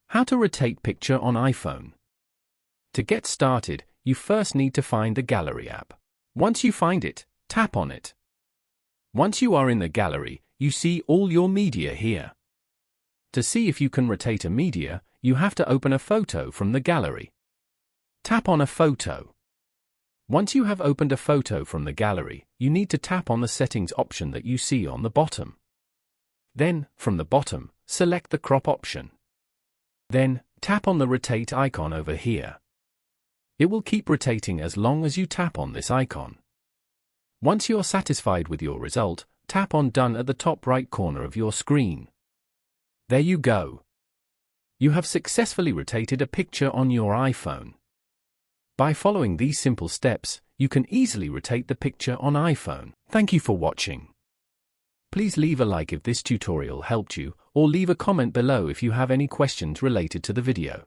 How to rotate picture on iPhone. To get started, you first need to find the Gallery app. Once you find it, tap on it. Once you are in the gallery, you see all your media here. To see if you can rotate a media, you have to open a photo from the gallery. Tap on a photo. Once you have opened a photo from the gallery, you need to tap on the settings option that you see on the bottom. Then, from the bottom, select the crop option. Then, tap on the rotate icon over here. It will keep rotating as long as you tap on this icon. Once you're satisfied with your result, tap on Done at the top right corner of your screen. There you go. You have successfully rotated a picture on your iPhone. By following these simple steps, you can easily rotate the picture on iPhone. Thank you for watching. Please leave a like if this tutorial helped you, or leave a comment below if you have any questions related to the video.